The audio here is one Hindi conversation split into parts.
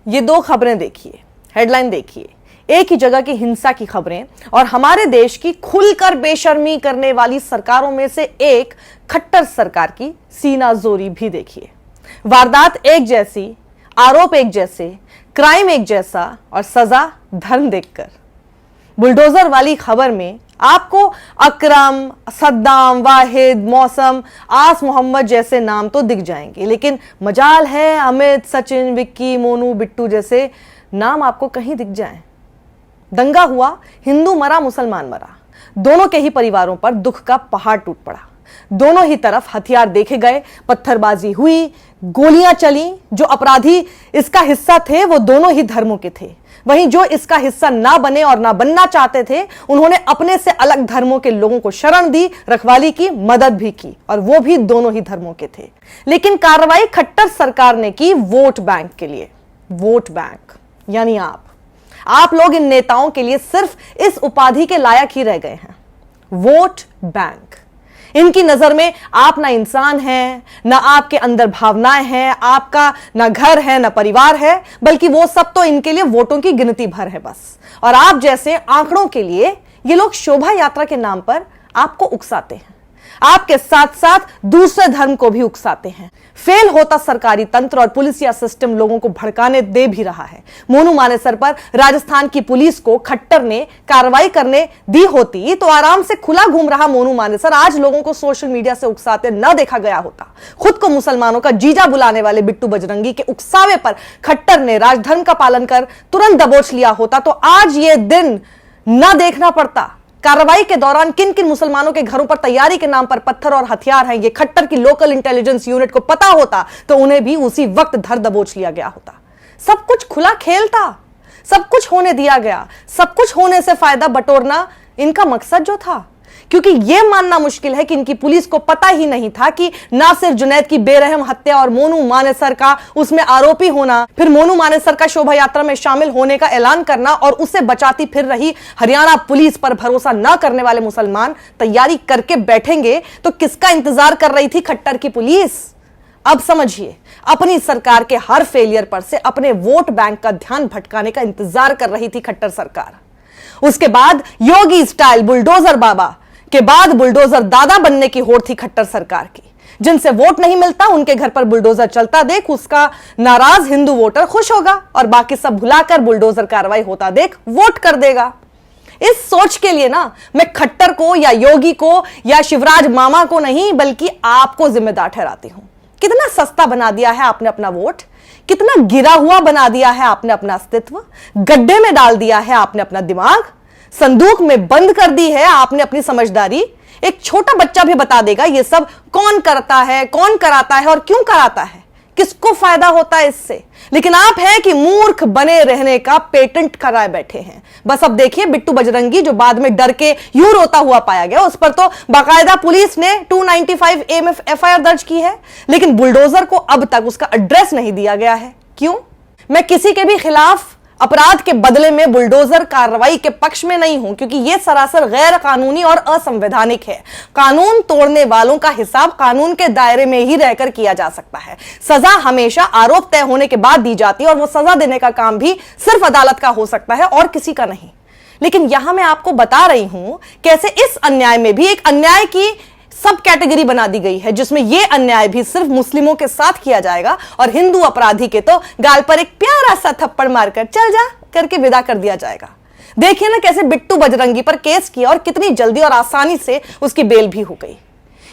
ये दो खबरें देखिए, हेडलाइन देखिए, एक ही जगह की हिंसा की खबरें और हमारे देश की खुलकर बेशर्मी करने वाली सरकारों में से एक खट्टर सरकार की सीनाजोरी भी देखिए। वारदात एक जैसी, आरोप एक जैसे, क्राइम एक जैसा और सजा धर्म देखकर। बुलडोजर वाली खबर में आपको अकरम, सद्दाम, वाहिद, मौसम, आस मोहम्मद जैसे नाम तो दिख जाएंगे, लेकिन मजाल है अमित, सचिन, विक्की, मोनू, बिट्टू जैसे नाम आपको कहीं दिख जाएं। दंगा हुआ, हिंदू मरा, मुसलमान मरा, दोनों के ही परिवारों पर दुख का पहाड़ टूट पड़ा। दोनों ही तरफ हथियार देखे गए, पत्थरबाजी हुई, गोलियां चली। जो अपराधी इसका हिस्सा थे वो दोनों ही धर्मों के थे, वहीं जो इसका हिस्सा ना बने और ना बनना चाहते थे उन्होंने अपने से अलग धर्मों के लोगों को शरण दी, रखवाली की, मदद भी की, और वो भी दोनों ही धर्मों के थे। लेकिन कार्रवाई खट्टर सरकार ने की वोट बैंक के लिए। वोट बैंक यानी आप लोग इन नेताओं के लिए सिर्फ इस उपाधि के लायक ही रह गए हैं, वोट बैंक। इनकी नजर में आप ना इंसान हैं, ना आपके अंदर भावनाएं हैं, आपका ना घर है, ना परिवार है, बल्कि वो सब तो इनके लिए वोटों की गिनती भर है बस। और आप जैसे आंकड़ों के लिए ये लोग शोभा यात्रा के नाम पर आपको उकसाते हैं, आपके साथ साथ दूसरे धर्म को भी उकसाते हैं। फेल होता सरकारी तंत्र और पुलिसिया सिस्टम लोगों को भड़काने दे भी रहा है। मोनू मानेसर पर राजस्थान की पुलिस को खट्टर ने कार्रवाई करने दी होती तो आराम से खुला घूम रहा मोनू मानेसर आज लोगों को सोशल मीडिया से उकसाते न देखा गया होता। खुद को मुसलमानों का जीजा बुलाने वाले बिट्टू बजरंगी के उकसावे पर खट्टर ने राजधर्म का पालन कर तुरंत दबोच लिया होता तो आज ये दिन न देखना पड़ता। कार्रवाई के दौरान किन किन मुसलमानों के घरों पर तैयारी के नाम पर पत्थर और हथियार हैं ये खट्टर की लोकल इंटेलिजेंस यूनिट को पता होता तो उन्हें भी उसी वक्त धर दबोच लिया गया होता। सब कुछ खुला खेल था, सब कुछ होने दिया गया। सब कुछ होने से फायदा बटोरना इनका मकसद जो था, क्योंकि यह मानना मुश्किल है कि इनकी पुलिस को पता ही नहीं था कि ना सिर्फ जुनैद की बेरहम हत्या और मोनू मानेसर का उसमें आरोपी होना, फिर मोनू मानेसर का शोभा यात्रा में शामिल होने का ऐलान करना और उसे बचाती फिर रही हरियाणा पुलिस पर भरोसा न करने वाले मुसलमान तैयारी करके बैठेंगे तो किसका इंतजार कर रही थी खट्टर की पुलिस। अब समझिए, अपनी सरकार के हर फेलियर पर से अपने वोट बैंक का ध्यान भटकाने का इंतजार कर रही थी खट्टर सरकार। उसके बाद योगी स्टाइल बुलडोजर बाबा के बाद बुलडोजर दादा बनने की होड़ थी खट्टर सरकार की। जिनसे वोट नहीं मिलता उनके घर पर बुलडोजर चलता देख उसका नाराज हिंदू वोटर खुश होगा और बाकी सब भुलाकर बुलडोजर कार्रवाई होता देख वोट कर देगा। इस सोच के लिए ना मैं खट्टर को या योगी को या शिवराज मामा को नहीं बल्कि आपको जिम्मेदार ठहराती हूं। कितना सस्ता बना दिया है आपने अपना वोट, कितना गिरा हुआ बना दिया है आपने अपना अस्तित्व, गड्ढे में डाल दिया है आपने अपना दिमाग, संदूक में बंद कर दी है आपने अपनी समझदारी। एक छोटा बच्चा भी बता देगा ये सब कौन करता है, कौन कराता है और क्यों कराता है, किसको फायदा होता है इससे। लेकिन आप हैं कि मूर्ख बने रहने का पेटेंट कराए बैठे हैं। बस अब देखिए बिट्टू बजरंगी जो बाद में डर के यूं रोता हुआ पाया गया, उस पर तो बाकायदा पुलिस ने 295 एमएफ एफआईआर दर्ज की है, लेकिन बुलडोजर को अब तक उसका एड्रेस नहीं दिया गया है। क्यों? मैं किसी के भी खिलाफ अपराध के बदले में बुलडोजर कार्रवाई के पक्ष में नहीं हूं, क्योंकि यह सरासर गैर कानूनी और असंवैधानिक है। कानून तोड़ने वालों का हिसाब कानून के दायरे में ही रहकर किया जा सकता है। सजा हमेशा आरोप तय होने के बाद दी जाती है और वो सजा देने का काम भी सिर्फ अदालत का हो सकता है और किसी का नहीं। लेकिन यहां मैं आपको बता रही हूं कैसे इस अन्याय में भी एक अन्याय की सब कैटेगरी बना दी गई है, जिसमें यह अन्याय भी सिर्फ मुस्लिमों के साथ किया जाएगा और हिंदू अपराधी के तो गाल पर एक प्यारा सा थप्पड़ मारकर चल जा करके विदा कर दिया जाएगा। देखिए ना कैसे बिट्टू बजरंगी पर केस किया और कितनी जल्दी और आसानी से उसकी बेल भी हो गई।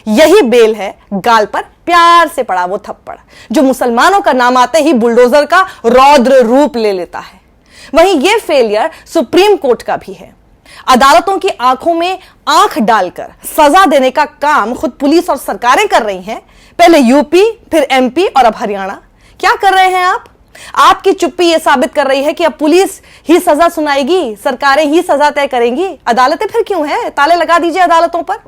यही बेल है गाल पर प्यार से पड़ा वो थप्पड़ जो मुसलमानों का नाम आते ही बुलडोजर का रौद्र रूप ले लेता है। वहीं यह फेलियर सुप्रीम कोर्ट का भी है। अदालतों की आंखों में आंख डालकर सजा देने का काम खुद पुलिस और सरकारें कर रही हैं। पहले यूपी, फिर एमपी और अब हरियाणा। क्या कर रहे हैं आप? आपकी चुप्पी यह साबित कर रही है कि अब पुलिस ही सजा सुनाएगी, सरकारें ही सजा तय करेंगी। अदालतें फिर क्यों हैं? ताले लगा दीजिए अदालतों पर।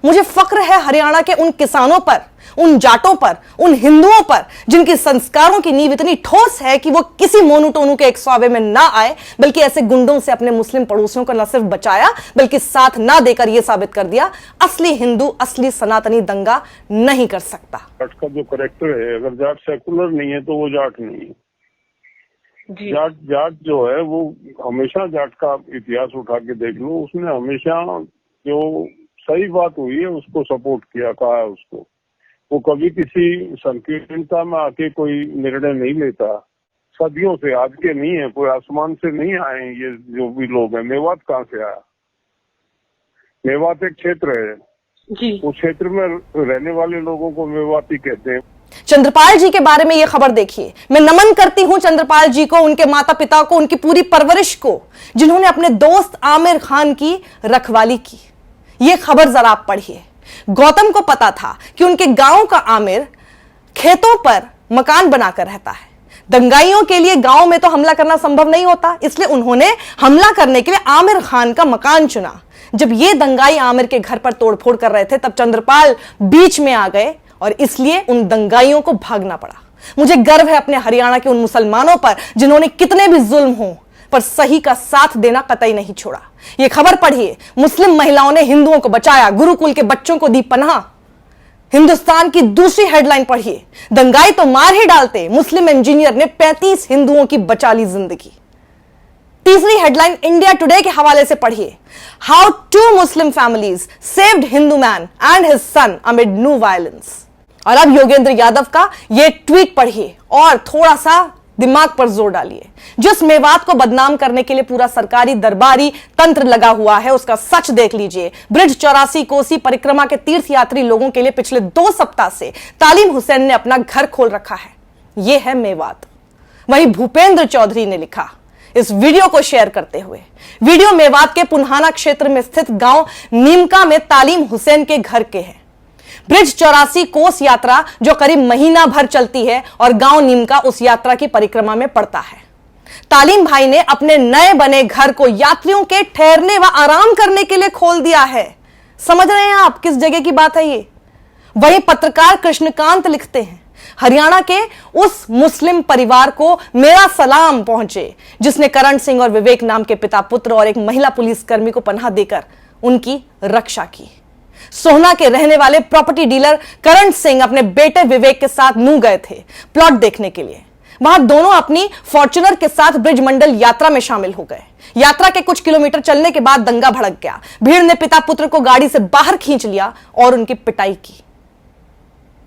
मुझे फक्र है हरियाणा के उन किसानों पर, उन जाटों पर, उन हिंदुओं पर जिनकी संस्कारों की नींव इतनी ठोस है कि वो किसी मोनू टोनू के एक स्वावे में ना आए, बल्कि ऐसे गुंडों से अपने मुस्लिम पड़ोसियों को न सिर्फ बचाया बल्कि साथ ना देकर यह साबित कर दिया असली हिंदू, असली सनातनी दंगा नहीं कर सकता। जाट का जो करेक्टर है, अगर जाट सेकुलर नहीं है तो वो जाट नहीं है। जाट जाट जो है वो हमेशा, जाट का इतिहास उठा के देख लो, उसने हमेशा जो सही बात हुई है उसको सपोर्ट किया, कहा है उसको। वो कभी किसी संकीर्णता में आके कोई निर्णय नहीं लेता। सदियों से, आज के नहीं है, कोई आसमान से नहीं आए ये जो भी लोग हैं। मेवात कहाँ से आया? मेवात एक क्षेत्र है जी। उस क्षेत्र में रहने वाले लोगों को मेवाती कहते हैं। चंद्रपाल जी के बारे में यह खबर देखिए। मैं नमन करती हूं चंद्रपाल जी को, उनके माता पिता को, उनकी पूरी परवरिश को, जिन्होंने अपने दोस्त आमिर खान की रखवाली की। यह खबर जरा आप पढ़िए। गौतम को पता था कि उनके गांव का आमिर खेतों पर मकान बनाकर रहता है। दंगाइयों के लिए गांव में तो हमला करना संभव नहीं होता, इसलिए उन्होंने हमला करने के लिए आमिर खान का मकान चुना। जब ये दंगाई आमिर के घर पर तोड़फोड़ कर रहे थे, तब चंद्रपाल बीच में आ गए और इसलिए उन दंगाइयों को भागना पड़ा। मुझे गर्व है अपने हरियाणा के उन मुसलमानों पर जिन्होंने कितने भी जुल्म हो पर सही का साथ देना कतई नहीं छोड़ा। यह खबर पढ़िए। मुस्लिम महिलाओं ने हिंदुओं को बचाया, गुरुकुल के बच्चों को दी पनाह। हिंदुस्तान की दूसरी हेडलाइन पढ़िए। दंगाई तो मार ही डालते, मुस्लिम इंजीनियर ने 35 हिंदुओं की बचा ली जिंदगी। तीसरी हेडलाइन इंडिया टुडे के हवाले से पढ़िए। How 2 Muslim families saved Hindu man and his son amid new violence. और अब योगेंद्र यादव का यह ट्वीट पढ़िए और थोड़ा सा दिमाग पर जोर डालिए। जिस मेवात को बदनाम करने के लिए पूरा सरकारी दरबारी तंत्र लगा हुआ है, उसका सच देख लीजिए। ब्रिज 84 कोसी परिक्रमा के तीर्थयात्री लोगों के लिए पिछले 2 सप्ताह से तालीम हुसैन ने अपना घर खोल रखा है। यह है मेवात। वहीं भूपेंद्र चौधरी ने लिखा इस वीडियो को शेयर करते हुए, वीडियो मेवात के पुन्हाना क्षेत्र में स्थित गांव नीमका में तालीम हुसैन के घर के हैं। ब्रिज 84 कोस यात्रा जो करीब महीना भर चलती है और गांव नीमका उस यात्रा की परिक्रमा में पड़ता है। तालीम भाई ने अपने नए बने घर को यात्रियों के ठहरने व आराम करने के लिए खोल दिया है। समझ रहे हैं आप किस जगह की बात है ये? वहीं पत्रकार कृष्णकांत लिखते हैं, हरियाणा के उस मुस्लिम परिवार को मेरा सलाम पहुंचे जिसने करण सिंह और विवेक नाम के पिता पुत्र और एक महिला पुलिसकर्मी को पनाह देकर उनकी रक्षा की। सोहना के रहने वाले प्रॉपर्टी डीलर करण सिंह अपने बेटे विवेक के साथ नूह गए थे प्लॉट देखने के लिए। वहां दोनों अपनी फॉर्च्यूनर के साथ ब्रिज मंडल यात्रा में शामिल हो गए। यात्रा के कुछ किलोमीटर चलने के बाद दंगा भड़क गया। भीड़ ने पिता पुत्र को गाड़ी से बाहर खींच लिया और उनकी पिटाई की।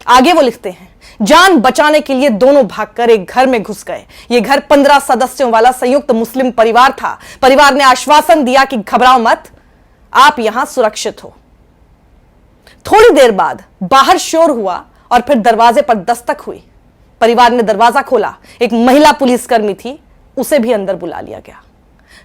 आगे वो लिखते हैं, जान बचाने के लिए दोनों भागकर एक घर में घुस गए। यह घर 15 सदस्यों वाला संयुक्त मुस्लिम परिवार था। परिवार ने आश्वासन दिया कि घबराओ मत, आप यहां सुरक्षित हो। थोड़ी देर बाद बाहर शोर हुआ और फिर दरवाजे पर दस्तक हुई। परिवार ने दरवाजा खोला। एक महिला पुलिसकर्मी थी, उसे भी अंदर बुला लिया गया।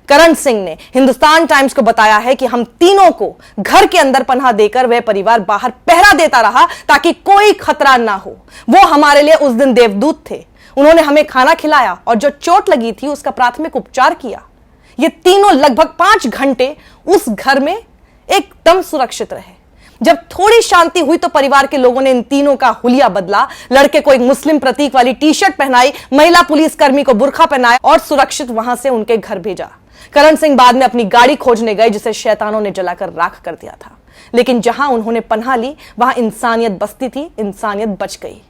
करण सिंह ने हिंदुस्तान टाइम्स को बताया है कि हम तीनों को घर के अंदर पनाह देकर वह परिवार बाहर पहरा देता रहा ताकि कोई खतरा ना हो। वो हमारे लिए उस दिन देवदूत थे। उन्होंने हमें खाना खिलाया और जो चोट लगी थी उसका प्राथमिक उपचार किया। ये तीनों लगभग 5 घंटे उस घर में एकदम सुरक्षित रहे। जब थोड़ी शांति हुई तो परिवार के लोगों ने इन तीनों का हुलिया बदला। लड़के को एक मुस्लिम प्रतीक वाली टी-शर्ट पहनाई, महिला पुलिसकर्मी को बुर्का पहनाया और सुरक्षित वहां से उनके घर भेजा। करण सिंह बाद में अपनी गाड़ी खोजने गए जिसे शैतानों ने जलाकर राख कर दिया था, लेकिन जहां उन्होंने पनाह ली वहां इंसानियत बसती थी, इंसानियत बच गई।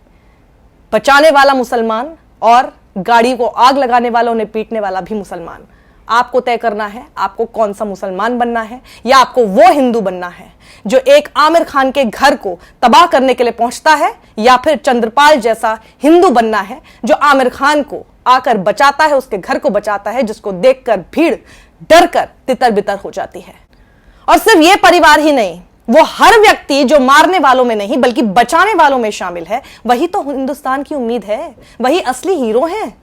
बचाने वाला मुसलमान और गाड़ी को आग लगाने वाला, उन्हें पीटने वाला भी मुसलमान। आपको तय करना है आपको कौन सा मुसलमान बनना है या आपको वो हिंदू बनना है जो एक आमिर खान के घर को तबाह करने के लिए पहुंचता है, या फिर चंद्रपाल जैसा हिंदू बनना है जो आमिर खान को आकर बचाता है, उसके घर को बचाता है, जिसको देखकर भीड़ डर कर तितर बितर हो जाती है। और सिर्फ ये परिवार ही नहीं, वो हर व्यक्ति जो मारने वालों में नहीं बल्कि बचाने वालों में शामिल है, वही तो हिंदुस्तान की उम्मीद है, वही असली हीरो हैं।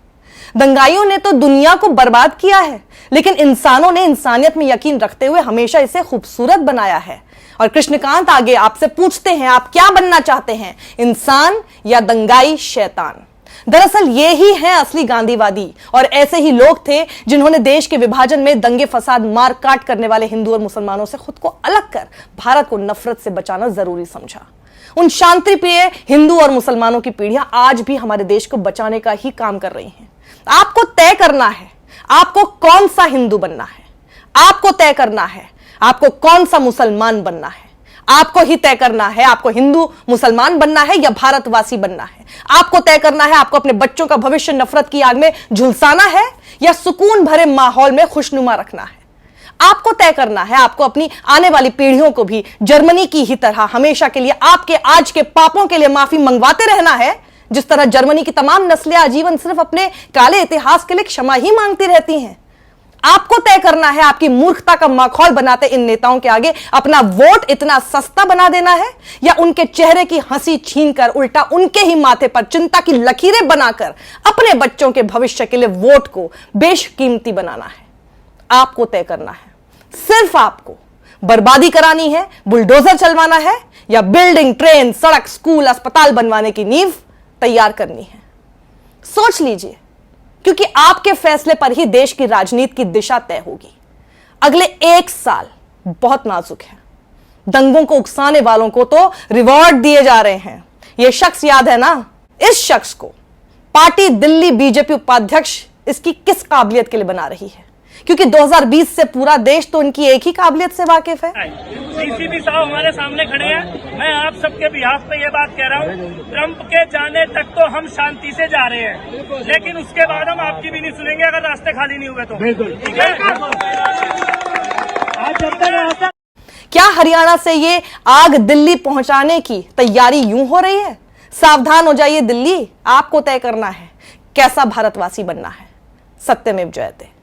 दंगाइयों ने तो दुनिया को बर्बाद किया है, लेकिन इंसानों ने इंसानियत में यकीन रखते हुए हमेशा इसे खूबसूरत बनाया है। और कृष्णकांत आगे आपसे पूछते हैं, आप क्या बनना चाहते हैं, इंसान या दंगाई शैतान? दरअसल ये ही हैं असली गांधीवादी, और ऐसे ही लोग थे जिन्होंने देश के विभाजन में दंगे फसाद मार काट करने वाले हिंदू और मुसलमानों से खुद को अलग कर भारत को नफरत से बचाना जरूरी समझा। उन शांति प्रिय हिंदू और मुसलमानों की पीढ़ियां आज भी हमारे देश को बचाने का ही काम कर रही हैं। आपको तय करना है आपको कौन सा हिंदू बनना है, आपको तय करना है आपको कौन सा मुसलमान बनना है, आपको ही तय करना है, आपको हिंदू मुसलमान बनना है या भारतवासी बनना है। आपको तय करना है आपको अपने बच्चों का भविष्य नफरत की आग में झुलसाना है या सुकून भरे माहौल में खुशनुमा रखना है। आपको तय करना है आपको अपनी आने वाली पीढ़ियों को भी जर्मनी की ही तरह हमेशा के लिए आपके आज के पापों के लिए माफी मंगवाते रहना है, जिस तरह जर्मनी की तमाम नस्लें आजीवन सिर्फ अपने काले इतिहास के लिए क्षमा ही मांगती रहती हैं। आपको तय करना है आपकी मूर्खता का माखौल बनाते इन नेताओं के आगे अपना वोट इतना सस्ता बना देना है या उनके चेहरे की हंसी छीनकर उल्टा उनके ही माथे पर चिंता की लकीरें बनाकर अपने बच्चों के भविष्य के लिए वोट को बेशकीमती बनाना है। आपको तय करना है, सिर्फ आपको बर्बादी करानी है, बुलडोजर चलवाना है या बिल्डिंग, ट्रेन, सड़क, स्कूल, अस्पताल बनवाने की नींव तैयार करनी है। सोच लीजिए, क्योंकि आपके फैसले पर ही देश की राजनीति की दिशा तय होगी। अगले 1 साल बहुत नाजुक है। दंगों को उकसाने वालों को तो रिवॉर्ड दिए जा रहे हैं। यह शख्स याद है ना, इस शख्स को पार्टी दिल्ली बीजेपी उपाध्यक्ष इसकी किस काबिलियत के लिए बना रही है, क्योंकि 2020 से पूरा देश तो उनकी एक ही काबिलियत से वाकिफ है। डीसीपी साहब हमारे सामने खड़े हैं। मैं आप सबके बिहाफ पे ये बात कह रहा हूँ, ट्रंप के जाने तक तो हम शांति से जा रहे हैं, लेकिन उसके बाद हम आपकी भी नहीं सुनेंगे अगर रास्ते खाली नहीं हुए तो। ठीक है? आज जब तक क्या हरियाणा से ये आग दिल्ली पहुंचाने की तैयारी यूं हो रही है? सावधान हो जाइए दिल्ली, आपको तय करना है कैसा भारतवासी बनना है। सत्यमेव जयते।